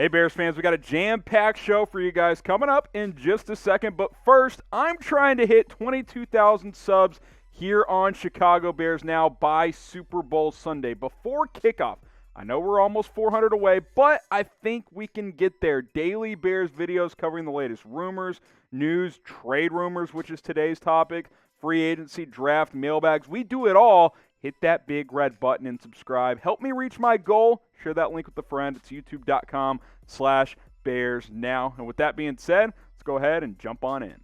Hey, Bears fans, we got a jam-packed show for you guys coming up in just a second. But first, I'm trying to hit 22,000 subs here on Chicago Bears Now by Super Bowl Sunday before kickoff. I know we're almost 400 away, but I think we can get there. Daily Bears videos covering the latest rumors, news, trade rumors, which is today's topic, free agency, draft, mailbags. We do it all. Hit that big red button and subscribe. Help me reach my goal. Share that link with a friend. It's youtube.com/BearsNow. And with that being said, let's go ahead and jump on in.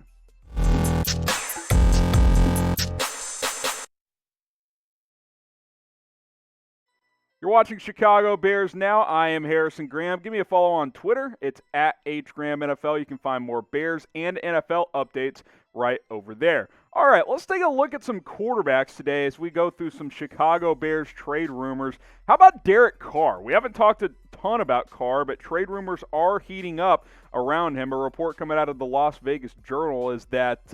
You're watching Chicago Bears Now. I am Harrison Graham. Give me a follow on Twitter. It's at HGrahamNFL. You can find more Bears and NFL updates right over there. All right, let's take a look at some quarterbacks today as we go through some Chicago Bears trade rumors. How about Derek Carr? We haven't talked a ton about Carr, but trade rumors are heating up around him. A report coming out of the Las Vegas Journal is that,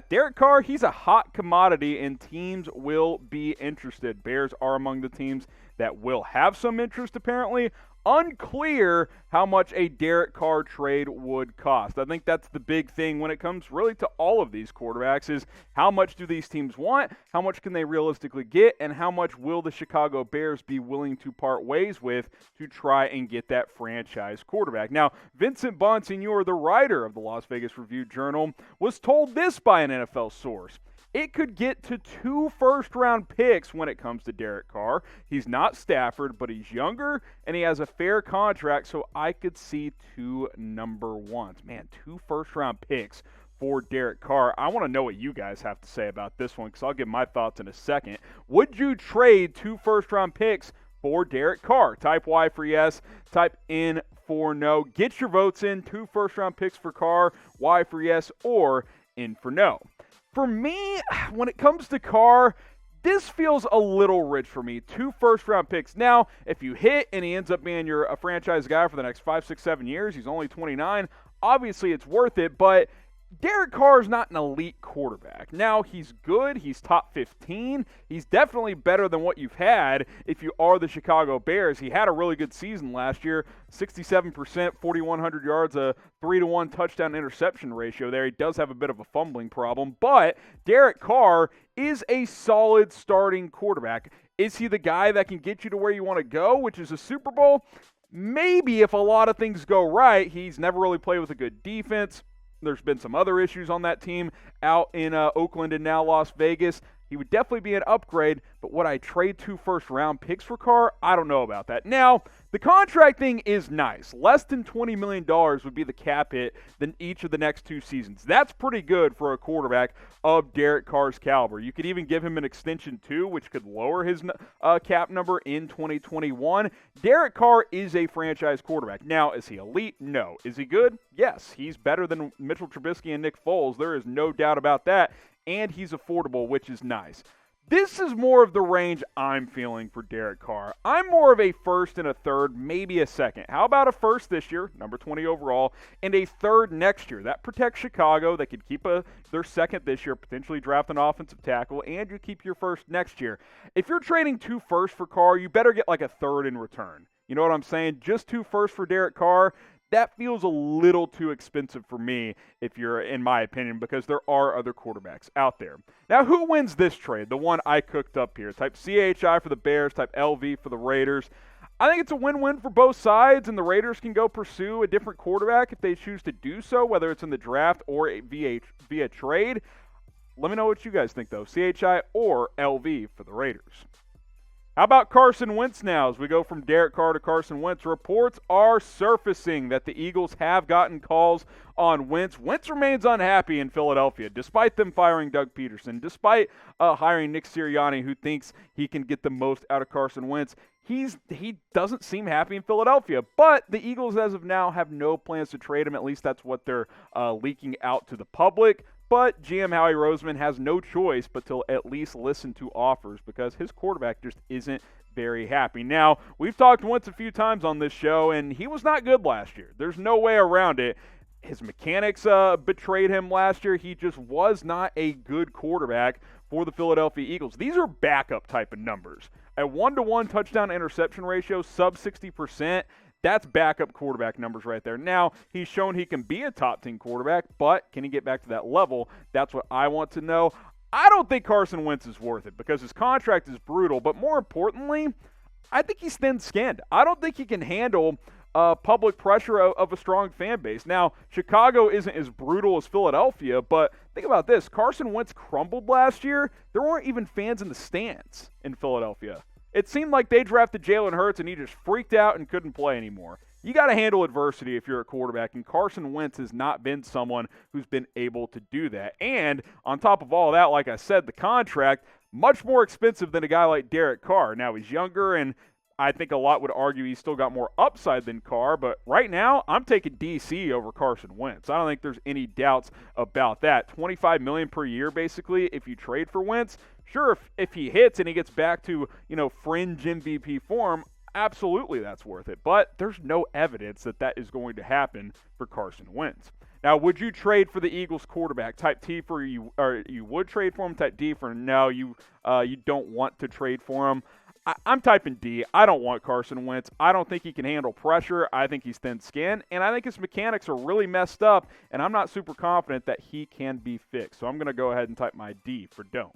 Derek Carr, he's a hot commodity and teams will be interested. Bears are among the teams that will have some interest, apparently. Unclear how much a Derek Carr trade would cost. I think that's the big thing when it comes really to all of these quarterbacks is how much do these teams want, how much can they realistically get, and how much will the Chicago Bears be willing to part ways with to try and get that franchise quarterback. Now, Vincent Bonsignore, the writer of the Las Vegas Review-Journal, was told this by an NFL source. It could get to 2 first-round picks when it comes to Derek Carr. He's not Stafford, but he's younger, and he has a fair contract, so I could see 2 number ones. Man, 2 first-round picks for Derek Carr. I want to know what you guys have to say about this one, because I'll give my thoughts in a second. Would you trade 2 first-round picks for Derek Carr? Type Y for yes, type N for no. Get your votes in. 2 first-round picks for Carr, Y for yes, or N for no. For me, when it comes to Carr, this feels a little rich for me. 2 first-round picks. Now, if you hit and he ends up being a franchise guy for the next 5, 6, 7 years, he's only 29, obviously it's worth it, but Derek Carr is not an elite quarterback. Now, he's good. He's top 15. He's definitely better than what you've had if you are the Chicago Bears. He had a really good season last year, 67%, 4,100 yards, a 3-to-1 touchdown interception ratio there. He does have a bit of a fumbling problem, but Derek Carr is a solid starting quarterback. Is he the guy that can get you to where you want to go, which is a Super Bowl? Maybe if a lot of things go right. He's never really played with a good defense. There's been some other issues on that team out in Oakland and now Las Vegas. He would definitely be an upgrade, but would I trade 2 first-round picks for Carr? I don't know about that. Now, the contract thing is nice. Less than $20 million would be the cap hit than each of the next 2 seasons. That's pretty good for a quarterback of Derek Carr's caliber. You could even give him an extension too, which could lower his cap number in 2021. Derek Carr is a franchise quarterback. Now, is he elite? No. Is he good? Yes. He's better than Mitchell Trubisky and Nick Foles. There is no doubt about that. And he's affordable, which is nice. This is more of the range I'm feeling for Derek Carr. I'm more of a first and a third, maybe a second. How about a first this year, number 20 overall, and a third next year? That protects Chicago. They could keep their second this year, potentially draft an offensive tackle, and you keep your first next year. If you're trading 2 firsts for Carr, you better get like a third in return. You know what I'm saying? Just 2 firsts for Derek Carr. That feels a little too expensive for me, if you're, in my opinion, because there are other quarterbacks out there. Now, who wins this trade? The one I cooked up here. Type CHI for the Bears, type LV for the Raiders. I think it's a win-win for both sides, and the Raiders can go pursue a different quarterback if they choose to do so, whether it's in the draft or via trade. Let me know what you guys think, though, CHI or LV for the Raiders. How about Carson Wentz now? As we go from Derek Carr to Carson Wentz, reports are surfacing that the Eagles have gotten calls on Wentz. Wentz remains unhappy in Philadelphia, despite them firing Doug Peterson, despite hiring Nick Sirianni, who thinks he can get the most out of Carson Wentz. He doesn't seem happy in Philadelphia, but the Eagles, as of now, have no plans to trade him. At least that's what they're leaking out to the public. But GM Howie Roseman has no choice but to at least listen to offers because his quarterback just isn't very happy. Now, we've talked Wentz a few times on this show, and he was not good last year. There's no way around it. His mechanics betrayed him last year. He just was not a good quarterback for the Philadelphia Eagles. These are backup type of numbers. A 1-to-1 touchdown interception ratio, sub 60%. That's backup quarterback numbers right there. Now, he's shown he can be a top 10 quarterback, but can he get back to that level? That's what I want to know. I don't think Carson Wentz is worth it because his contract is brutal, but more importantly, I think he's thin-skinned. I don't think he can handle public pressure of a strong fan base. Now, Chicago isn't as brutal as Philadelphia, but think about this. Carson Wentz crumbled last year. There weren't even fans in the stands in Philadelphia. It seemed like they drafted Jalen Hurts and he just freaked out and couldn't play anymore. You got to handle adversity if you're a quarterback, and Carson Wentz has not been someone who's been able to do that. And on top of all that, like I said, the contract, much more expensive than a guy like Derek Carr. Now, he's younger, and I think a lot would argue he's still got more upside than Carr, but right now I'm taking DC over Carson Wentz. I don't think there's any doubts about that. $25 million per year, basically, if you trade for Wentz. Sure, if he hits and he gets back to, fringe MVP form, absolutely that's worth it. But there's no evidence that is going to happen for Carson Wentz. Now, would you trade for the Eagles quarterback? Type T for you, or you would trade for him. Type D for no, you don't want to trade for him. I'm typing D. I don't want Carson Wentz. I don't think he can handle pressure. I think he's thin-skinned, and I think his mechanics are really messed up, and I'm not super confident that he can be fixed. So I'm going to go ahead and type my D for don't.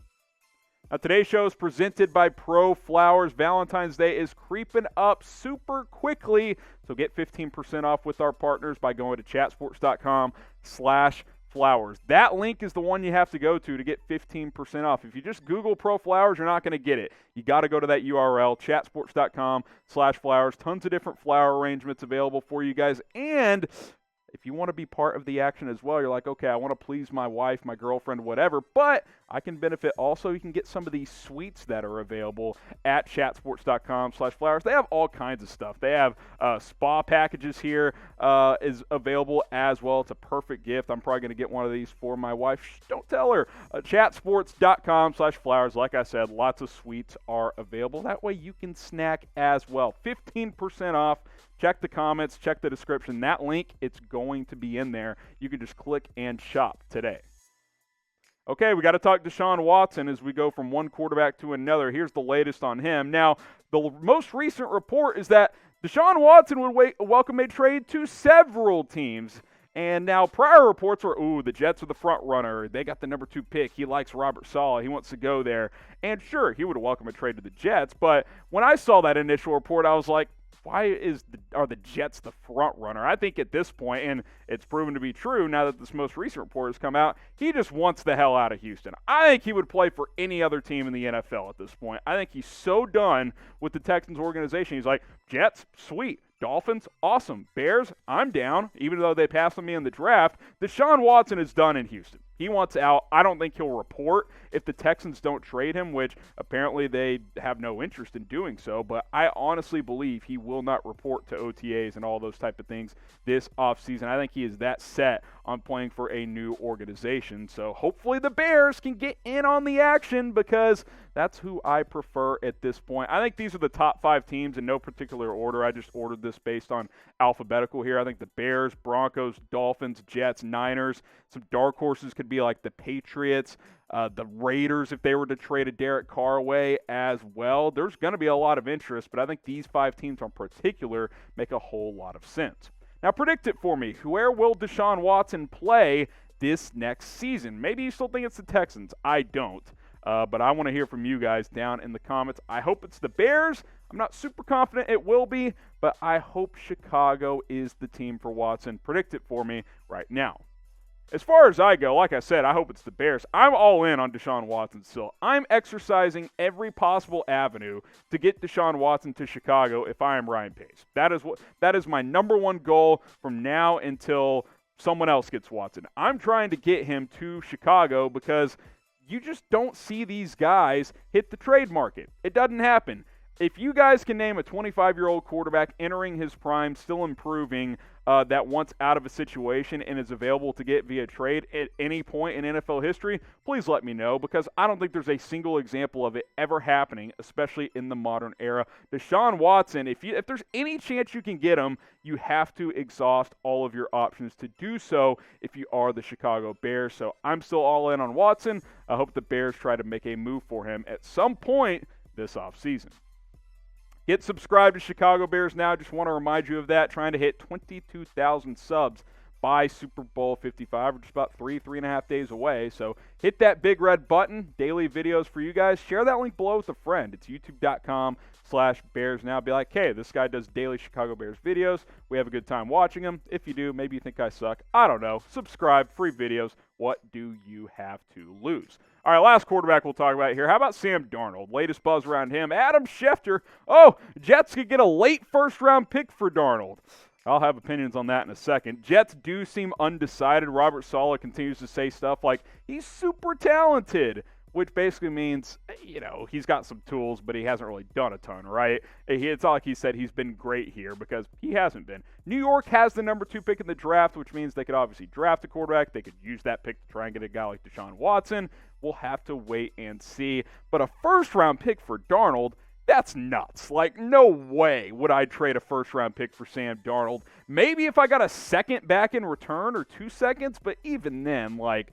Now, today's show is presented by Pro Flowers. Valentine's Day is creeping up super quickly, so get 15% off with our partners by going to chatsports.com/flowers. That link is the one you have to go to get 15% off. If you just Google Pro Flowers, you're not going to get it. You got to go to that URL, chatsports.com/flowers. Tons of different flower arrangements available for you guys, and if you want to be part of the action as well, you're like, okay, I want to please my wife, my girlfriend, whatever, but I can benefit also. You can get some of these suites that are available at chatsports.com/flowers. They have all kinds of stuff. They have spa packages here is available as well. It's a perfect gift. I'm probably going to get one of these for my wife. Shh, don't tell her. Chatsports.com/flowers. Like I said, lots of suites are available. That way you can snack as well. 15% off. Check the comments, check the description. That link, it's going to be in there. You can just click and shop today. Okay, we got to talk Deshaun Watson as we go from one quarterback to another. Here's the latest on him. Now, the most recent report is that Deshaun Watson would welcome a trade to several teams. And now prior reports were, the Jets are the front runner. They got the number 2 pick. He likes Robert Saleh. He wants to go there. And sure, he would welcome a trade to the Jets. But when I saw that initial report, I was like, why are the Jets the front runner? I think at this point, and it's proven to be true now that this most recent report has come out, he just wants the hell out of Houston. I think he would play for any other team in the NFL at this point. I think he's so done with the Texans organization. He's like, Jets, sweet. Dolphins, awesome. Bears, I'm down, even though they passed on me in the draft. Deshaun Watson is done in Houston. He wants out. I don't think he'll report if the Texans don't trade him, which apparently they have no interest in doing so. But I honestly believe he will not report to OTAs and all those type of things this offseason. I think he is that set on playing for a new organization. So hopefully the Bears can get in on the action because that's who I prefer at this point. I think these are the top 5 teams in no particular order. I just ordered this based on alphabetical here. I think the Bears, Broncos, Dolphins, Jets, Niners. Some dark horses could be like the Patriots, the Raiders if they were to trade a Derek Carr away as well. There's going to be a lot of interest, but I think these 5 teams in particular make a whole lot of sense. Now predict it for me. Where will Deshaun Watson play this next season? Maybe you still think it's the Texans. I don't. But I want to hear from you guys down in the comments. I hope it's the Bears. I'm not super confident it will be, but I hope Chicago is the team for Watson. Predict it for me right now. As far as I go, like I said, I hope it's the Bears. I'm all in on Deshaun Watson still. I'm exercising every possible avenue to get Deshaun Watson to Chicago if I am Ryan Pace. That is my number one goal from now until someone else gets Watson. I'm trying to get him to Chicago because you just don't see these guys hit the trade market. It doesn't happen. If you guys can name a 25-year-old quarterback entering his prime, still improving, that wants out of a situation and is available to get via trade at any point in NFL history, please let me know because I don't think there's a single example of it ever happening, especially in the modern era. Deshaun Watson, if there's any chance you can get him, you have to exhaust all of your options to do so if you are the Chicago Bears. So I'm still all in on Watson. I hope the Bears try to make a move for him at some point this offseason. Get subscribed to Chicago Bears Now. Just want to remind you of that. Trying to hit 22,000 subs by Super Bowl 55. We're just about 3.5 days away. So hit that big red button. Daily videos for you guys. Share that link below with a friend. It's youtube.com/Bears Now. Be like, hey, this guy does daily Chicago Bears videos. We have a good time watching them. If you do, maybe you think I suck. I don't know. Subscribe. Free videos. What do you have to lose? All right, last quarterback we'll talk about here. How about Sam Darnold? Latest buzz around him. Adam Schefter. Oh, Jets could get a late first-round pick for Darnold. I'll have opinions on that in a second. Jets do seem undecided. Robert Saleh continues to say stuff like he's super talented, which basically means, he's got some tools, but he hasn't really done a ton, right? It's not like he said he's been great here because he hasn't been. New York has the number 2 pick in the draft, which means they could obviously draft a quarterback. They could use that pick to try and get a guy like Deshaun Watson. We'll have to wait and see. But a first-round pick for Darnold, that's nuts. Like, no way would I trade a first-round pick for Sam Darnold. Maybe if I got a second back in return or 2 seconds, but even then, I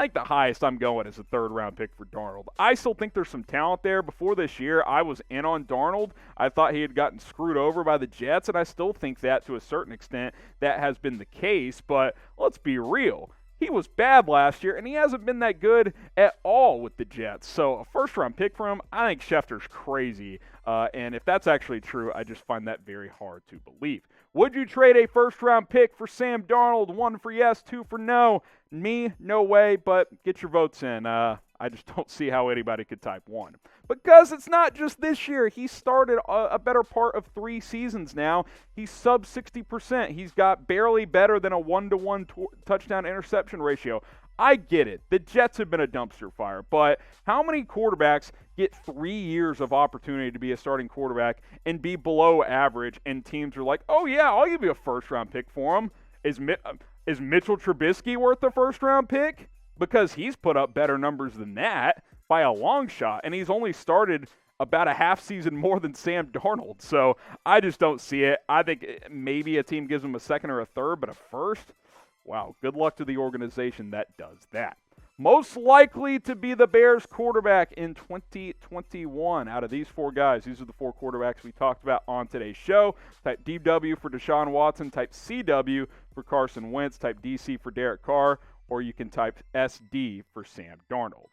think the highest I'm going is a third-round pick for Darnold. I still think there's some talent there. Before this year, I was in on Darnold. I thought he had gotten screwed over by the Jets, and I still think that to a certain extent that has been the case. But let's be real. He was bad last year, and he hasn't been that good at all with the Jets. So a first-round pick for him, I think Schefter's crazy. And if that's actually true, I just find that very hard to believe. Would you trade a first-round pick for Sam Darnold? 1 for yes, 2 for no. Me, no way, but get your votes in. I just don't see how anybody could type 1. Because it's not just this year. He started a better part of 3 seasons now. He's sub 60%. He's got barely better than a 1-to-1 touchdown interception ratio. I get it. The Jets have been a dumpster fire. But how many quarterbacks get 3 years of opportunity to be a starting quarterback and be below average, and teams are like, oh, yeah, I'll give you a first-round pick for him? Is Mitchell Trubisky worth a first-round pick? Because he's put up better numbers than that by a long shot, and he's only started about a half season more than Sam Darnold. So I just don't see it. I think maybe a team gives him a second or a third, but a first? Wow, good luck to the organization that does that. Most likely to be the Bears quarterback in 2021 out of these 4 guys. These are the 4 quarterbacks we talked about on today's show. Type DW for Deshaun Watson, type CW for Carson Wentz, type DC for Derek Carr, or you can type SD for Sam Darnold.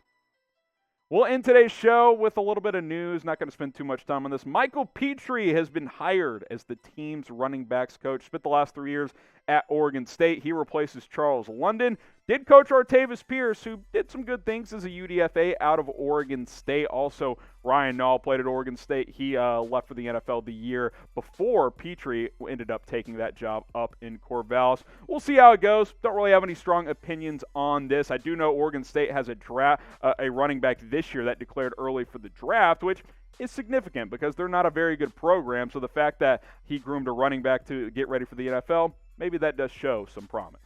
We'll end today's show with a little bit of news. Not going to spend too much time on this. Michael Pitre has been hired as the team's running backs coach. Spent the last 3 years at Oregon State. He replaces Charles London. Did coach Artavis Pierce, who did some good things as a UDFA out of Oregon State. Also, Ryan Nall played at Oregon State. He left for the NFL the year before Pitre ended up taking that job up in Corvallis. We'll see how it goes. Don't really have any strong opinions on this. I do know Oregon State has a running back this year that declared early for the draft, which is significant because they're not a very good program. So the fact that he groomed a running back to get ready for the NFL, maybe that does show some promise.